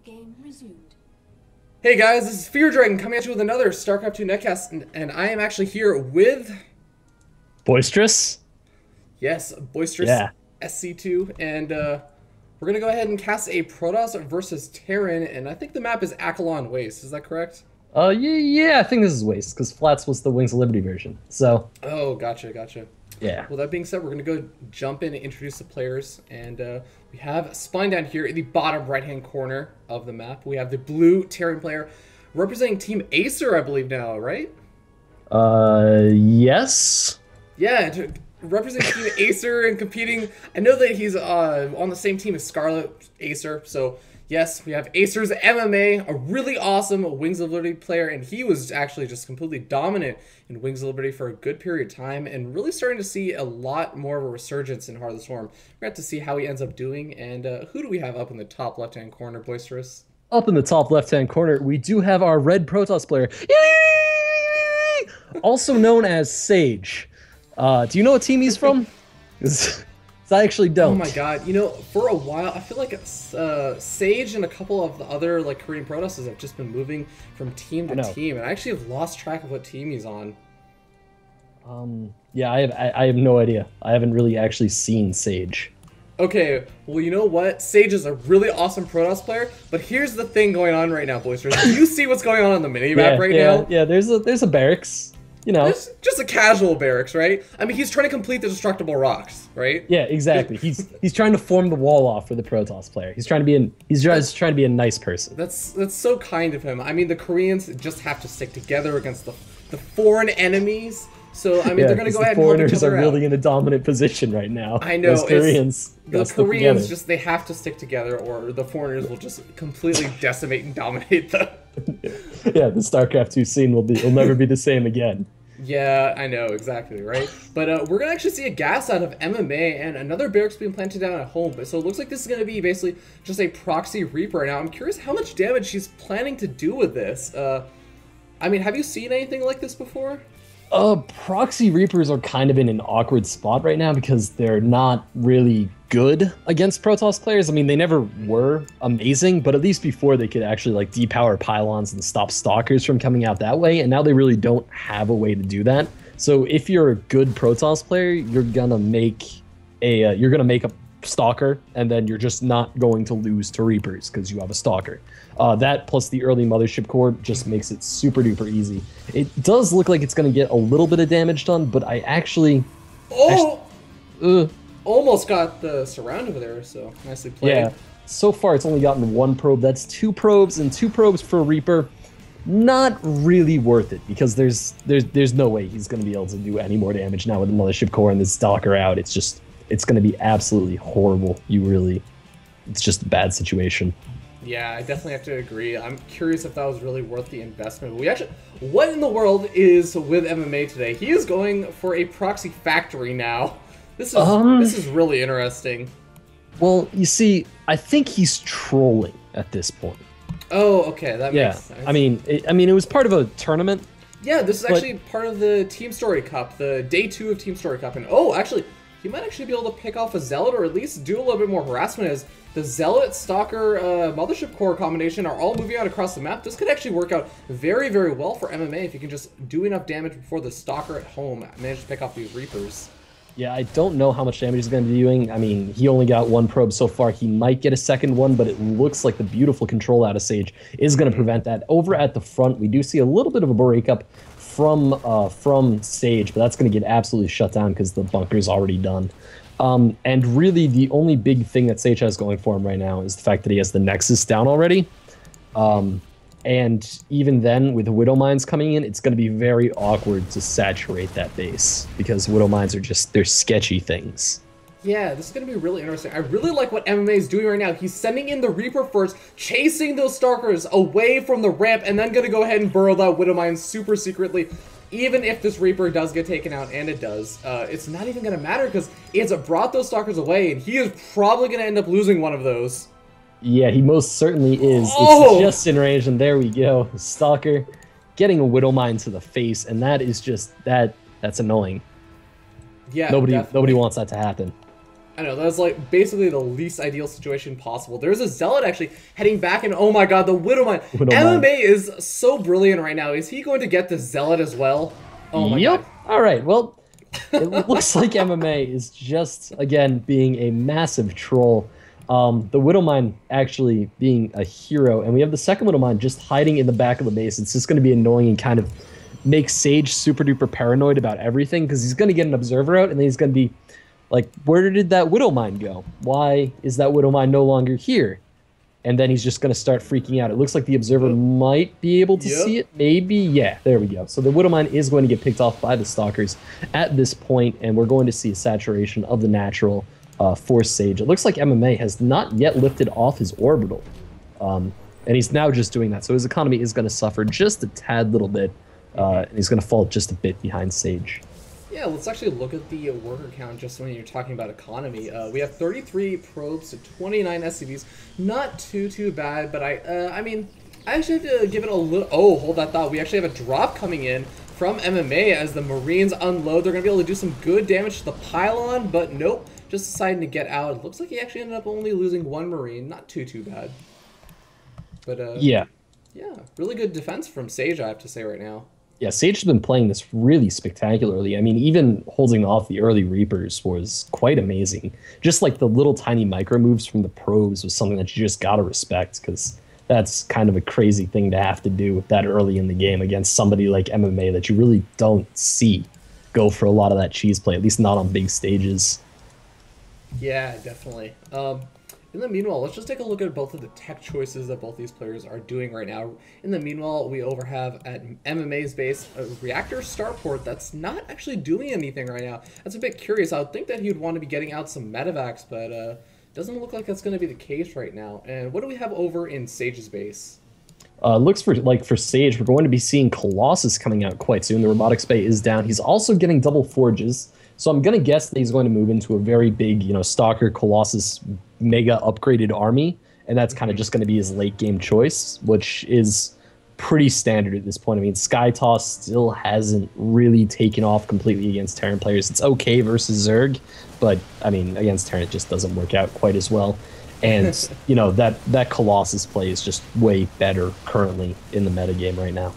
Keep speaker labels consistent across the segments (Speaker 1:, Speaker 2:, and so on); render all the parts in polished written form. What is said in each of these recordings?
Speaker 1: Game resumed.
Speaker 2: Hey guys, this is Fear Dragon coming at you with another StarCraft 2 netcast, and I am actually here with...
Speaker 3: Boisterous?
Speaker 2: Yes, BoisteriousSC2, and we're going to go ahead and cast a Protoss versus Terran, and I think the map is Akalon Waste, is that correct?
Speaker 3: Yeah, I think this is Waste, because Flats was the Wings of Liberty version, so...
Speaker 2: Oh, gotcha.
Speaker 3: Yeah.
Speaker 2: Well, that being said, we're going to go jump in and introduce the players, and we have Spine down here in the bottom right-hand corner of the map. We have the blue Terran player representing Team Acer, I believe now, right?
Speaker 3: Yes?
Speaker 2: Yeah, representing Team Acer and competing. I know that he's on the same team as Scarlet Acer, so yes, we have Acer's MMA, a really awesome Wings of Liberty player, and he was actually just completely dominant in Wings of Liberty for a good period of time, and really starting to see a lot more of a resurgence in Heart of the Swarm. We're going to have to see how he ends up doing, and who do we have up in the top left-hand corner, Boisterous?
Speaker 3: Up in the top left-hand corner, we do have our red Protoss player, also known as Sage. Do you know what team he's from? I actually don't.
Speaker 2: Oh my god, you know, for a while, I feel like Sage and a couple of the other like Korean Protosses have just been moving from team to team, and I actually have lost track of what team he's on.
Speaker 3: Yeah, I have no idea. I haven't really actually seen Sage.
Speaker 2: Okay, well, you know what? Sage is a really awesome Protoss player, but here's the thing going on right now, Boisterous. Do you see what's going on the minimap now?
Speaker 3: Yeah, there's a barracks. You know,
Speaker 2: it's just a casual barracks, right? I mean, he's trying to complete the destructible rocks, right?
Speaker 3: Yeah, exactly. He's trying to form the wall off for the Protoss player. He's trying to be a nice person.
Speaker 2: That's so kind of him. I mean, the Koreans just have to stick together against the foreign enemies. So I mean, they're gonna go ahead and help each
Speaker 3: foreigners
Speaker 2: other
Speaker 3: are really
Speaker 2: out.
Speaker 3: in a dominant position right now.
Speaker 2: I know.
Speaker 3: The
Speaker 2: Koreans just, they have to stick together, or the foreigners will just completely decimate and dominate them.
Speaker 3: Yeah, the StarCraft 2 scene will never be the same again.
Speaker 2: Yeah, I know, exactly, right? But we're going to actually see a gas out of MMA and another barracks being planted down at home. So it looks like this is going to be basically just a proxy Reaper. Now, I'm curious how much damage she's planning to do with this. I mean, have you seen anything like this before?
Speaker 3: Proxy Reapers are kind of in an awkward spot right now because they're not really good against Protoss players. I mean, they never were amazing, but at least before they could actually like depower pylons and stop stalkers from coming out that way, and now they really don't have a way to do that. So if you're a good Protoss player, you're gonna make a stalker, and then you're just not going to lose to Reapers because you have a stalker. That plus the early mothership core just makes it super duper easy. It does look like it's going to get a little bit of damage done, but I actually...
Speaker 2: Almost got the surround over there, so nicely played.
Speaker 3: Yeah, so far it's only gotten one probe. That's 2 probes, and 2 probes for Reaper. Not really worth it, because there's no way he's going to be able to do any more damage now with the mothership core and the stalker out. It's going to be absolutely horrible. It's just a bad situation.
Speaker 2: Yeah, I definitely have to agree. I'm curious if that was really worth the investment. What in the world is with MMA today? He is going for a proxy factory now. This is really interesting.
Speaker 3: Well, you see, I think he's trolling at this point.
Speaker 2: Oh, okay, that makes sense.
Speaker 3: I mean, it was part of a tournament.
Speaker 2: Yeah, this is actually part of the Team Story Cup, the day 2 of Team Story Cup, and actually, he might actually be able to pick off a Zealot, or at least do a little bit more harassment, as the Zealot, Stalker, Mothership Core combination are all moving out across the map. This could actually work out very, very well for MMA if you can just do enough damage before the Stalker at home manages to pick off these Reapers.
Speaker 3: Yeah, I don't know how much damage he's going to be doing. I mean, he only got 1 probe so far. He might get a second one, but it looks like the beautiful control out of Sage is going to prevent that. Over at the front, we do see a little bit of a breakup from Sage, but that's going to get absolutely shut down because the bunker's already done. And really, the only big thing that Sage has going for him right now is the fact that he has the Nexus down already. And even then, with the Widow Mines coming in, it's going to be very awkward to saturate that base because Widow Mines are they're sketchy things.
Speaker 2: Yeah, this is going to be really interesting. I really like what MMA is doing right now. He's sending in the Reaper first, chasing those Stalkers away from the ramp, and then going to go ahead and burrow that Widow Mine super secretly. Even if this Reaper does get taken out, and it does, it's not even going to matter because it's brought those Stalkers away, and he is probably going to end up losing one of those.
Speaker 3: Yeah, he most certainly is. It's just in range, and there we go. Stalker getting a Widow Mine to the face, and that is just that's annoying.
Speaker 2: Yeah,
Speaker 3: nobody wants that to happen.
Speaker 2: I know, that's like basically the least ideal situation possible. There's a Zealot actually heading back, and oh my god, the Widowmine. MMA is so brilliant right now. Is he going to get the Zealot as well? Oh my god.
Speaker 3: All right, well, it looks like MMA is just, again, being a massive troll. The Widowmine actually being a hero, and we have the second Widowmine just hiding in the back of the base. It's just going to be annoying and kind of make Sage super duper paranoid about everything, because he's going to get an observer out, and then he's going to be like, where did that Widowmine go? Why is that Widowmine no longer here? And then he's just going to start freaking out. It looks like the observer might be able to see it. Maybe. Yeah, there we go. So the Widowmine is going to get picked off by the Stalkers at this point, and we're going to see a saturation of the natural for Sage. It looks like MMA has not yet lifted off his orbital, and he's now just doing that. So his economy is going to suffer just a tad little bit, and he's going to fall just a bit behind Sage.
Speaker 2: Yeah, let's actually look at the worker count just when you're talking about economy. We have 33 probes to 29 SCVs. Not too bad, but I mean, I actually have to give it a little... Oh, hold that thought. We actually have a drop coming in from MMA as the Marines unload. They're going to be able to do some good damage to the pylon, but nope. Just deciding to get out. It looks like he actually ended up only losing one Marine. Not too bad. But, yeah, really good defense from Sage, I have to say right now.
Speaker 3: Yeah, Sage has been playing this really spectacularly. I mean, even holding off the early Reapers was quite amazing. Just like the little tiny micro moves from the probes was something that you just gotta respect, because that's kind of a crazy thing to have to do that early in the game against somebody like MMA that you really don't see go for a lot of that cheese play, at least not on big stages.
Speaker 2: Yeah, definitely. In the meanwhile, let's just take a look at both of the tech choices that both these players are doing right now. In the meanwhile, we have at MMA's base a reactor starport that's not actually doing anything right now. That's a bit curious. I would think that he would want to be getting out some medevacs, but doesn't look like that's going to be the case right now. And what do we have over in Sage's base?
Speaker 3: Looks for Sage, we're going to be seeing Colossus coming out quite soon. The robotics bay is down. He's also getting double forges. So I'm going to guess that he's going to move into a very big, Stalker Colossus mega upgraded army, and that's kind of just going to be his late game choice, which is pretty standard at this point. I mean, Skytoss still hasn't really taken off completely against Terran players. It's okay versus Zerg, but I mean, against Terran it just doesn't work out quite as well. And that Colossus play is just way better currently in the metagame right now.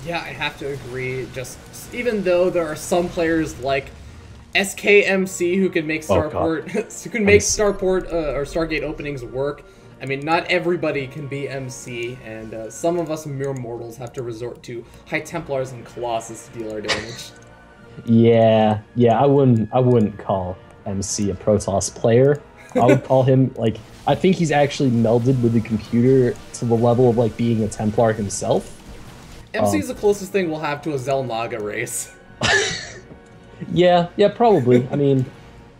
Speaker 2: Yeah, I have to agree. Just even though there are some players like SKMC who can make Starport, who can make Starport or Stargate openings work. I mean, not everybody can be MC, and some of us mere mortals have to resort to High Templars and Colossus to deal our damage.
Speaker 3: Yeah, I wouldn't call MC a Protoss player. I would call him, like, I think he's actually melded with the computer to the level of like being a Templar himself.
Speaker 2: MC is the closest thing we'll have to a Xel'Naga race.
Speaker 3: Yeah, probably. I mean,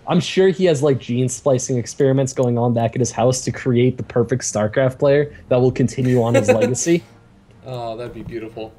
Speaker 3: I'm sure he has like gene splicing experiments going on back at his house to create the perfect StarCraft player that will continue on his legacy.
Speaker 2: Oh, that'd be beautiful.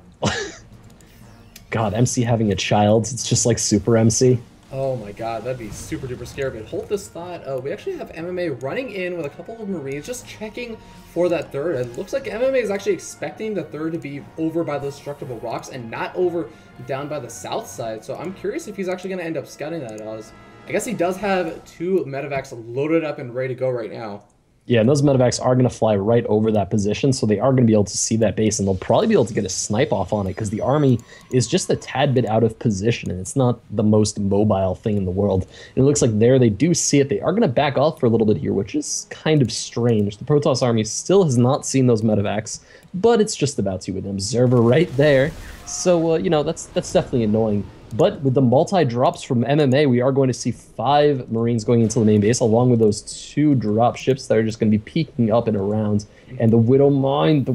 Speaker 3: God, MC having a child, it's just like Super MC.
Speaker 2: Oh my god, that'd be super duper scary, but hold this thought. We actually have MMA running in with a couple of Marines, just checking for that third. It looks like MMA is actually expecting the third to be over by those destructible rocks and not over down by the south side, so I'm curious if he's actually going to end up scouting that. I guess he does have 2 medevacs loaded up and ready to go right now. Yeah, and those medevacs are going to fly right over that position, so they are going to be able to see that base, and they'll probably be able to get a snipe off on it, because the army is just a tad bit out of position, and it's not the most mobile thing in the world. And it looks like there they do see it. They are going to back off for a little bit here, which is kind of strange. The Protoss army still has not seen those medevacs, but it's just about to with an observer right there. So, that's definitely annoying. But with the multi-drops from MMA, we are going to see 5 Marines going into the main base, along with those 2 drop ships that are just going to be peeking up and around. And the Widowmine.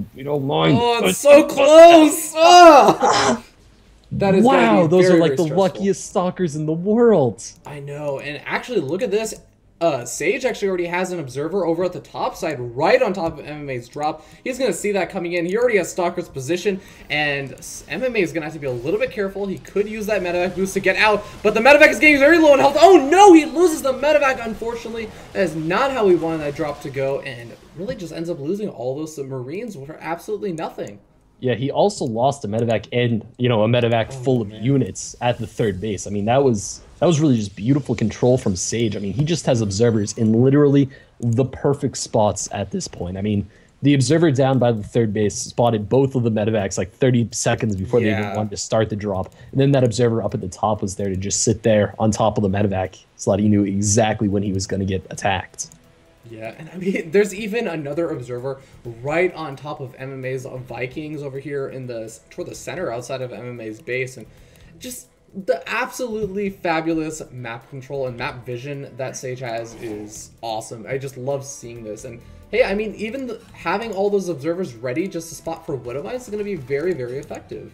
Speaker 2: Oh, it's so close! Oh! That is
Speaker 3: wow, those are like the
Speaker 2: stressful.
Speaker 3: luckiest stalkers in the world.
Speaker 2: I know, and actually, look at this. Sage actually already has an observer over at the top side, right on top of MMA's drop. He's going to see that coming in. He already has Stalker's position, and MMA is going to have to be a little bit careful. He could use that medevac boost to get out, but the medevac is getting very low in health. Oh no, he loses the medevac, unfortunately. That is not how we wanted that drop to go, and really just ends up losing all those Marines for absolutely nothing. Yeah, he also lost a medevac and, a medevac full of units at the third base. I mean, that was
Speaker 3: That was really just beautiful control from Sage. I mean, he just has observers in literally the perfect spots at this point. I mean, the observer down by the third base spotted both of the medevacs like 30 seconds before they even wanted to start the drop. And then that observer up at the top was there to just sit there on top of the medevac so that he knew exactly when he was going to get attacked.
Speaker 2: Yeah, and I mean, there's even another observer right on top of MMA's Vikings over here in toward the center outside of MMA's base, and just the absolutely fabulous map control and map vision that Sage has is awesome. I just love seeing this. And hey, I mean, even having all those observers ready just to spot for Widowmines is going to be very, very effective.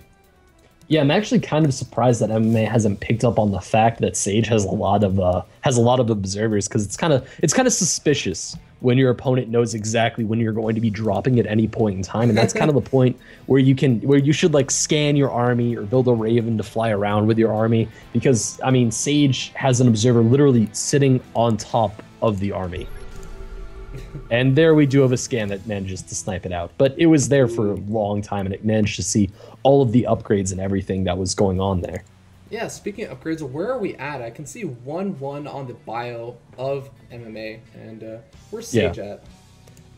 Speaker 3: Yeah, I'm actually kind of surprised that MMA hasn't picked up on the fact that Sage has a lot of observers, because it's kind of suspicious when your opponent knows exactly when you're going to be dropping at any point in time, and that's kind of the point where you should like scan your army or build a Raven to fly around with your army, because I mean Sage has an observer literally sitting on top of the army. And there we do have a scan that manages to snipe it out. But it was there for a long time, and it managed to see all of the upgrades and everything that was going on there.
Speaker 2: Yeah, speaking of upgrades, where are we at? I can see 1-1 on the bio of MMA, and where's Sage at?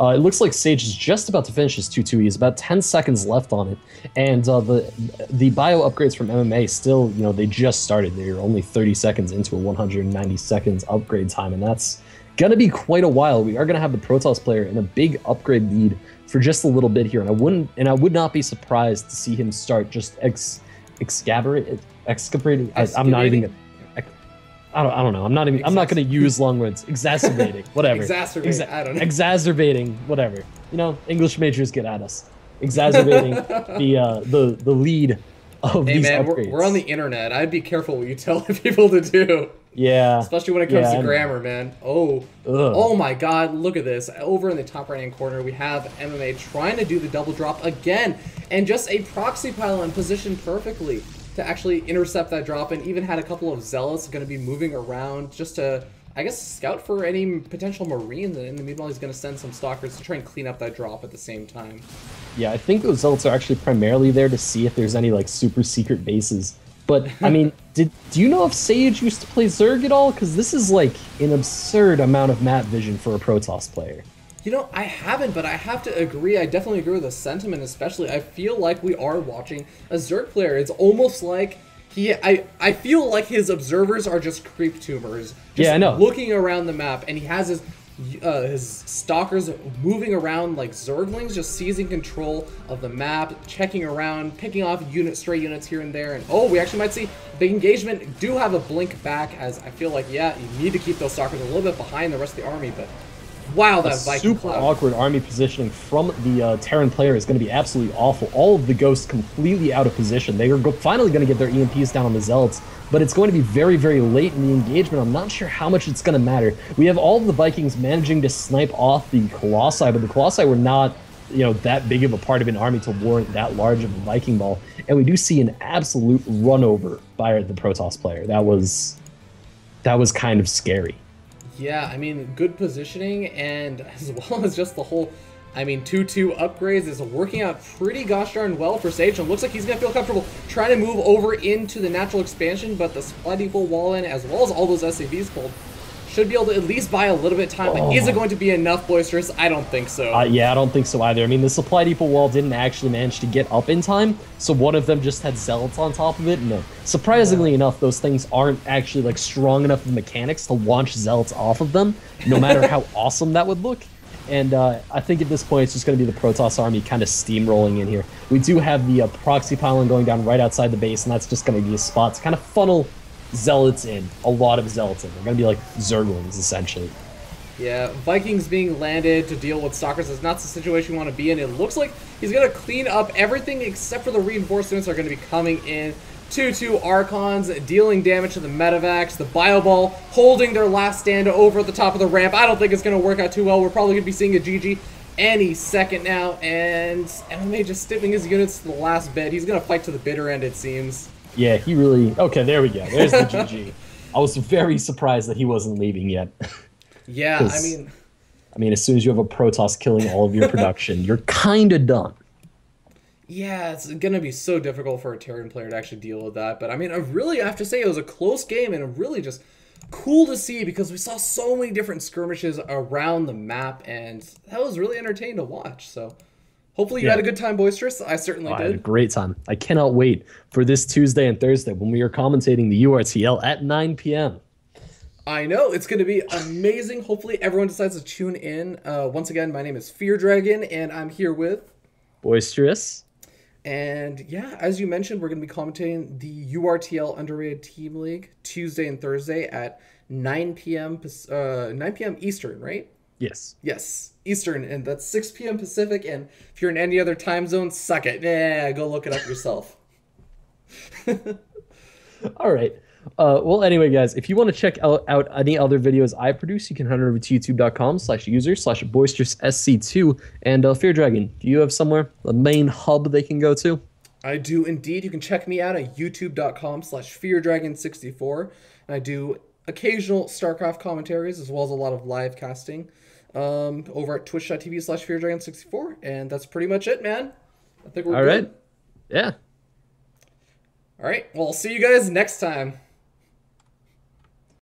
Speaker 3: It looks like Sage is just about to finish his 2-2. He's about 10 seconds left on it. And the bio upgrades from MMA still, you know, they just started. They're only 30 seconds into a 190 seconds upgrade time, and that's gonna be quite a while. We are gonna have the Protoss player in a big upgrade lead for just a little bit here, and I would not be surprised to see him start just excavating. I'm not even gonna. I don't know. I'm not gonna use long words. Exacerbating, whatever.
Speaker 2: I don't know.
Speaker 3: Exacerbating, whatever. You know, English majors get at us. Exacerbating the lead of these upgrades.
Speaker 2: We're on the internet. I'd be careful what you tell people to do.
Speaker 3: Yeah.
Speaker 2: Especially when it comes to grammar, man. Oh my god, look at this. Over in the top right-hand corner, we have MMA trying to do the double drop again. And just a proxy pylon positioned perfectly to actually intercept that drop, and even had a couple of zealots going to be moving around just to, I guess, scout for any potential marines. And in the meanwhile, he's going to send some stalkers to try and clean up that drop at the same time.
Speaker 3: Yeah, I think those zealots are actually primarily there to see if there's any like super secret bases. But I mean, do you know if Sage used to play Zerg at all? Because this is like an absurd amount of map vision for a Protoss player.
Speaker 2: You know, I haven't, but I have to agree. I definitely agree with the sentiment, especially. I feel like we are watching a Zerg player. It's almost like I feel like his observers are just creep tumors. Just looking around the map, and he has his stalkers moving around like Zerglings, just seizing control of the map, checking around, picking off stray units here and there. And oh, we actually might see the engagement do have a blink back, as I feel like, yeah, you need to keep those stalkers a little bit behind the rest of the army, but wow, that Viking
Speaker 3: super awkward army positioning from the Terran player is going to be absolutely awful. All of the ghosts completely out of position. They are finally going to get their EMPs down on the zealots, but it's going to be very, very late in the engagement. I'm not sure how much it's going to matter. We have all of the Vikings managing to snipe off the Colossi, but the Colossi were not, you know, that big of a part of an army to warrant that large of a Viking ball. And we do see an absolute run over by the Protoss player. That was kind of scary.
Speaker 2: Yeah, I mean, good positioning, and as well as just the whole, I mean, 2-2 upgrades is working out pretty gosh darn well for Sage. And looks like he's going to feel comfortable trying to move over into the natural expansion, but the supply depot wall in, as well as all those SCVs pulled, should be able to at least buy a little bit of time. But is it going to be enough, Boisterous? I don't think so.
Speaker 3: Yeah, I don't think so either. I mean, the supply depot wall didn't actually manage to get up in time, so one of them just had zealots on top of it. No, surprisingly enough, those things aren't actually like strong enough mechanics to launch zealots off of them, no matter how awesome that would look. And I think at this point, it's just going to be the Protoss army kind of steamrolling in here. We do have the proxy pylon going down right outside the base, and that's just going to be a spot to kind of funnel zealots in, a lot of zealots in. They're going to be like Zerglings, essentially.
Speaker 2: Yeah, Vikings being landed to deal with stalkers is not the situation you want to be in. It looks like he's going to clean up everything except for the reinforcements are going to be coming in. 2-2 Archons dealing damage to the medevacs. The Bioball holding their last stand over at the top of the ramp. I don't think it's going to work out too well. We're probably going to be seeing a GG any second now. And MMA just stiffing his units to the last bit. He's going to fight to the bitter end, it seems.
Speaker 3: Yeah, he really... Okay, there we go. There's the GG. I was very surprised that he wasn't leaving yet.
Speaker 2: Yeah, I mean,
Speaker 3: as soon as you have a Protoss killing all of your production, you're kind of done.
Speaker 2: Yeah, it's gonna be so difficult for a Terran player to actually deal with that. But I mean, I really have to say it was a close game and really just cool to see because we saw so many different skirmishes around the map, and that was really entertaining to watch. So hopefully you
Speaker 3: Yeah.
Speaker 2: had a good time, Boisterous. I certainly
Speaker 3: I had a
Speaker 2: did.
Speaker 3: great time. I cannot wait for this Tuesday and Thursday when we are commentating the URTL at 9 p.m.
Speaker 2: I know it's going to be amazing. Hopefully everyone decides to tune in. Once again, my name is Fear Dragon, and I'm here with.
Speaker 3: Boisterous.
Speaker 2: And yeah, as you mentioned, we're going to be commentating the URTL Underrated Team League Tuesday and Thursday at 9 p.m. 9 p.m. Eastern, right?
Speaker 3: Yes.
Speaker 2: Yes, Eastern, and that's 6 p.m. Pacific. And if you're in any other time zone, suck it. Yeah, go look it up yourself.
Speaker 3: All right. Well, anyway, guys, if you want to check out any other videos I produce, you can head over to youtube.com/user/BoisteriousSC2. And Fear Dragon, do you have somewhere, a main hub they can go to?
Speaker 2: I do indeed. You can check me out at youtube.com/FearDragon64. And I do occasional StarCraft commentaries as well as a lot of live casting over at twitch.tv/FearDragon64. And that's pretty much it, man. I think we're
Speaker 3: All
Speaker 2: good.
Speaker 3: right. Yeah.
Speaker 2: All right. Well, I'll see you guys next time.